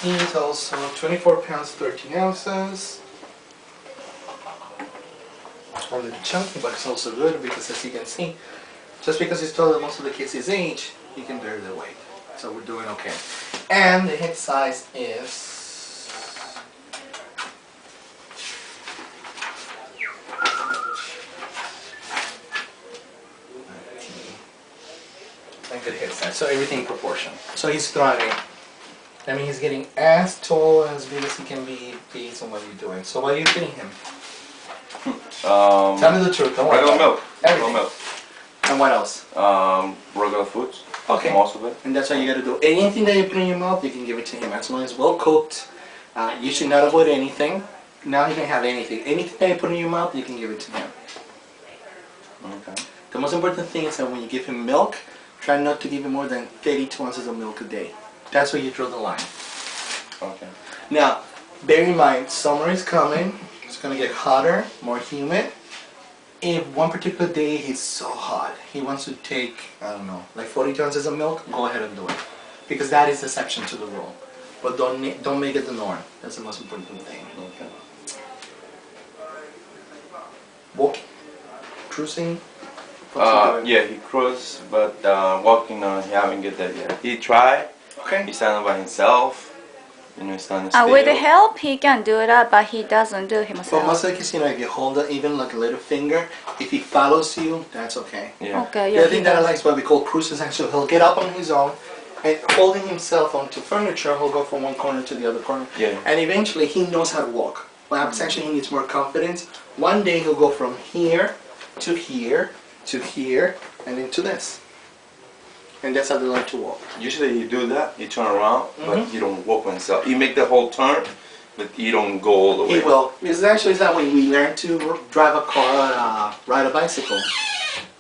He's also 24 pounds, 13 ounces. A little chunky, but it's also good because, as you can see, just because he's taller than most of the kids his age, he can bear the weight. So we're doing okay. And the hip size is... a good hip size. So everything in proportion. So he's thriving. I mean, he's getting as tall, as big as he can be based on what you're doing. So what are you feeding him? Tell me the truth. Don't worry. Regular milk. Everything. Regular milk. And what else? Regular foods. Okay. Most of it. And that's what you got to do. Anything that you put in your mouth, you can give it to him as long as it's well cooked. You should not avoid anything. Now he can have anything. Anything that you put in your mouth, you can give it to him. Okay. The most important thing is that when you give him milk, try not to give him more than 32 ounces of milk a day. That's where you draw the line. Okay. Now, bear in mind, summer is coming. It's going to get hotter, more humid. If one particular day it's so hot, he wants to take, I don't know, like 42 ounces of milk, go ahead and do it. Because that is the exception to the rule. But don't make it the norm. That's the most important thing. Okay. Walking, cruising. Yeah, he cruised, but walking, he haven't get that yet. He tried. Okay. He's standing by himself. You know, he's standing still. With the help, he can do that, but he doesn't do himself. But most of the kids, if you hold it even like a little finger, if he follows you, that's okay. Yeah. Okay, The other thing that I like is what we call cruises. Actually, he'll get up on his own, and holding himself onto furniture, he'll go from one corner to the other corner. Yeah. And eventually, he knows how to walk. What happens actually, he needs more confidence. One day, he'll go from here to here to here, and into this. And that's how they learn to walk. Usually you do that, you turn around, but you don't walk by himself. You make the whole turn, but you don't go all the way. He will. It's actually that when we learn to drive a car, ride a bicycle.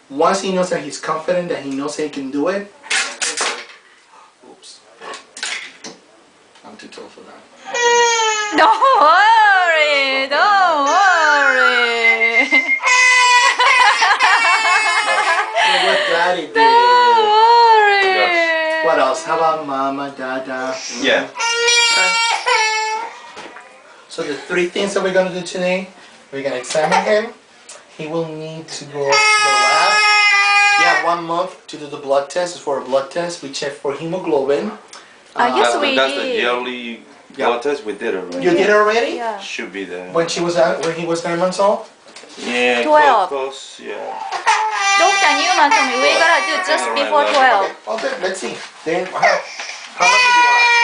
Once he knows that he's confident, that he knows that he can do it. Oops. I'm too tall for that. Don't worry, don't worry. Look what Daddy did. Don't worry. Yes. What else? How about Mama, Dada? Yeah. So the three things that we're going to do today, we're going to examine him. He will need to go to the lab. You have 1 month to do the blood test. It's for a blood test. We check for hemoglobin. Yes, we That's the did. yearly blood test. We did already. You did it already? Yeah. Should be there. When he was 9 months old? Yeah, 12. close, yeah. Dr. Newman told me we gotta do just before 12. Okay, let's see. Then how much do you want?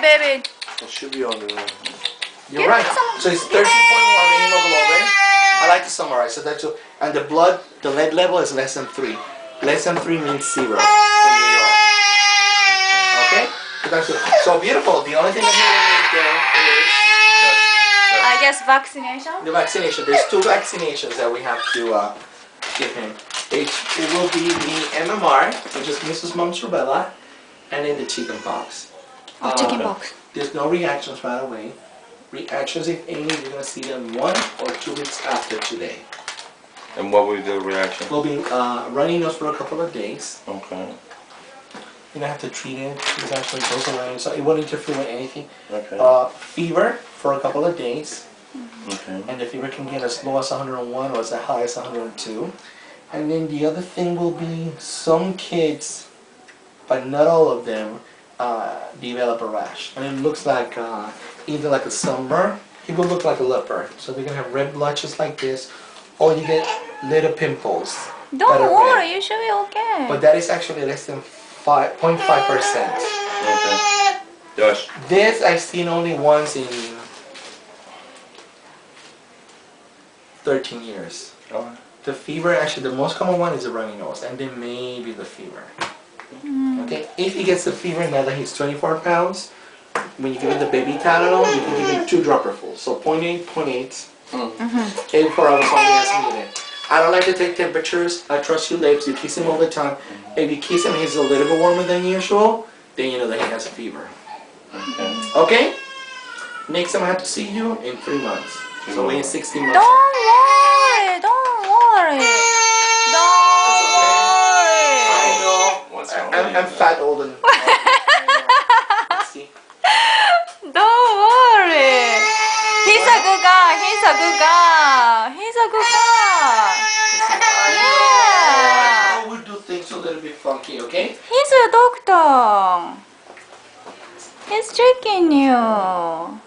Baby. It should be on the... You're Give right. me some. So it's 13.1 hemoglobin. I like to summarize. So that's and the blood, the lead level is less than 3. Less than 3 means 0 in New York. Okay? So that's good. So beautiful. The only thing that we need then I guess vaccination. is the vaccination. There's 2 vaccinations that we have to give him. It will be the MMR, which is measles, mumps, rubella, and then the chicken pox. Chicken pox. There's no reactions right away. Reactions, if any, you're going to see them 1 or 2 weeks after today. And what will be the reaction? We'll be running nose for a couple of days. Okay. You don't have to treat it. It actually goes away, so it won't interfere with anything. Okay. Fever for a couple of days. Okay. And the fever can get as low as 101 or as high as 102. And then the other thing will be some kids, but not all of them, develop a rash. And it looks like either like a sunburn, he will look like a leopard. So they're going to have red blotches like this, or you get little pimples. Don't that are worry, red. you should be okay. But that is actually less than 0.5%. Okay. Josh. This I've seen only once in 13 years. Alright. The fever, actually the most common one is the runny nose, and then maybe the fever. Okay, if he gets the fever now that he's 24 pounds, when you give it the baby Tylenol, you can give him 2 dropperfuls. So 0.8, 0.8, 84 hours only as needed. I don't like to take temperatures. I trust your lips. You kiss him all the time. If you kiss him, he's a little bit warmer than usual, then you know that he has a fever. Okay. Okay? Next time I have to see you in 3 months. So wait 16 months. Don't worry, don't worry. Don't worry. I know. What's wrong I'm with you? fat old and... See? monkey, okay? He's a doctor. He's checking you.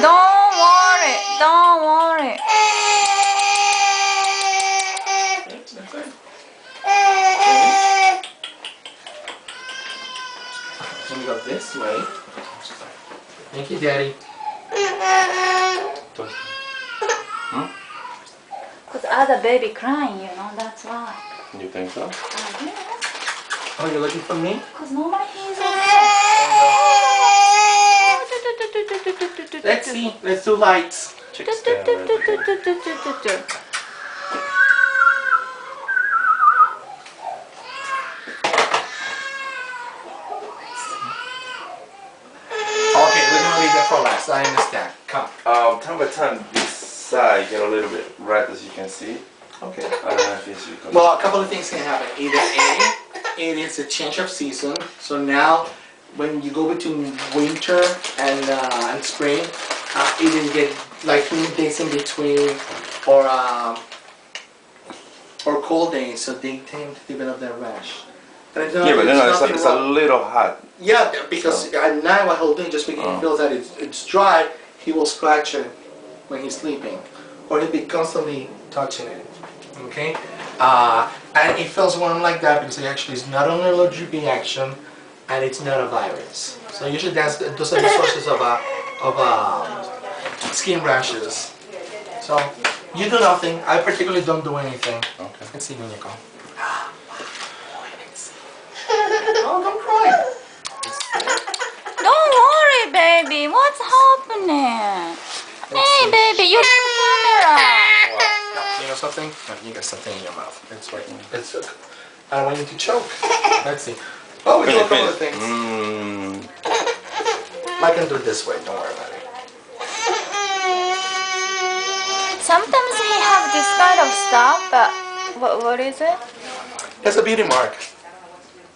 Don't worry. Don't worry. That's it. So we go this way. Thank you, Daddy. Because other baby crying, you know, that's why. You think so? Yes. Oh, you're looking for me? Because normally he's okay. Let's see. Let's do lights. Chicks stand right there. Okay, we're gonna leave that for last. I understand. Come. Time by time, this side get a little bit red, as you can see. Okay. I don't know if it's because. Well, a couple of things can happen. Either A, it is a change of season. So now, when you go between winter and spring, either you get like humid days in between, or cold days, so they tend to develop that rash. And it's not, Yeah, but there's no, nothing it's a wrong. little hot. Yeah, because at night what he'll do, just because he feels that it's dry, he will scratch it when he's sleeping, or he'll be constantly touching it. Okay, and it feels warm like that because it actually is not an allergic reaction, and it's not a virus. So usually those are the sources of skin rashes. So you do nothing. I particularly don't do anything. Okay. Let's see, Nico. Oh, don't cry. Don't worry, baby. What's happening? Hey, baby, you have a camera. No, you know something? No, you got something in your mouth. It's right. It's. I don't want you to choke. Let's see. Oh, we do a couple of things. I can do it this way. Don't worry about it. Sometimes he have this kind of stuff, but what is it? It's a beauty mark.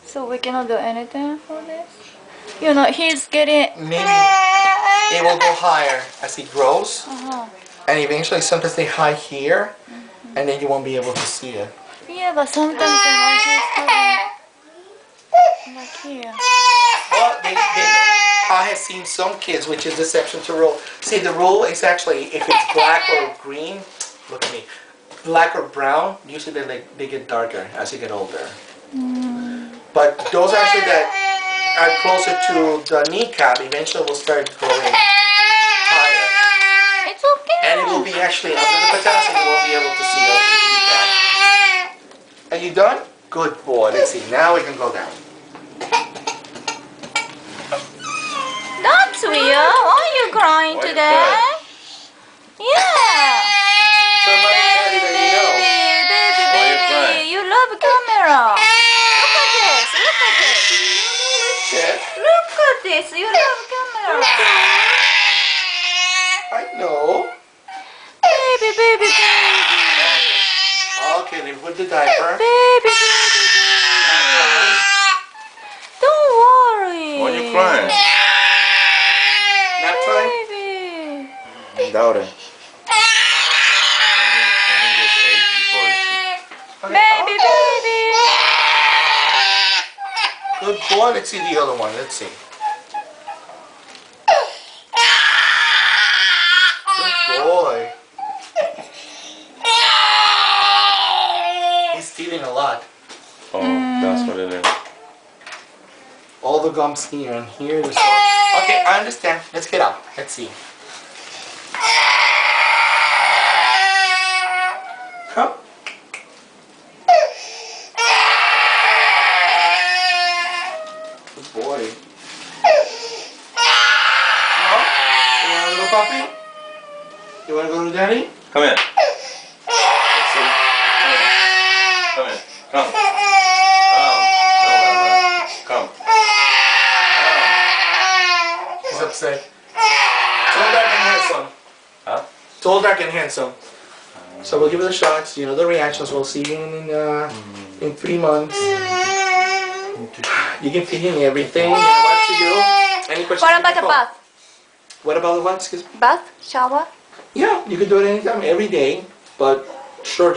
So we cannot do anything for this? You know, he's getting... Maybe it will go higher as he grows, and eventually sometimes they hide here, and then you won't be able to see it. Yeah, but sometimes you know, he's having... Like here. Well, I have seen some kids, which is deception to rule. See, the rule is actually if it's black or green. Look at me, black or brown. Usually they get darker as you get older. But those actually that are closer to the kneecap eventually will start growing higher, It's okay. and it will be actually under the patella, so you won't be able to see over the kneecap. Are you done? Good boy. Let's see. Now we can go down. That's weird. Why are you crying Why you today? crying? Yeah. Somebody tell you that you know. Baby, Why you baby, crying? you love camera. Look at this. Look at this. Chef, Look at this. You love camera. I know. Baby, baby, baby. Okay, then put the diaper. Baby, baby, baby. Don't worry. Why are you crying? Nap time? Baby. Doubt it. Baby, baby. Good boy. Let's see the other one. Let's see. Good boy. He's stealing a lot. Oh, that's what it is. All the gums here and here. Okay, I understand. Let's get out. Let's see. Come. Good boy. No? You want a little puppy? You want to go to daddy? Come here. Let's see. Come here. Come. Come. He's upset. Tall, dark, and handsome. Huh? Tall, dark, and handsome. So we'll give it a shot. You know the reactions. We'll see you in 3 months. You can feed him everything. You know what to do. Any questions? What about the Nicole? bath? What about the what? Excuse me. Bath? Shower? Yeah, you can do it anytime, every day, but short.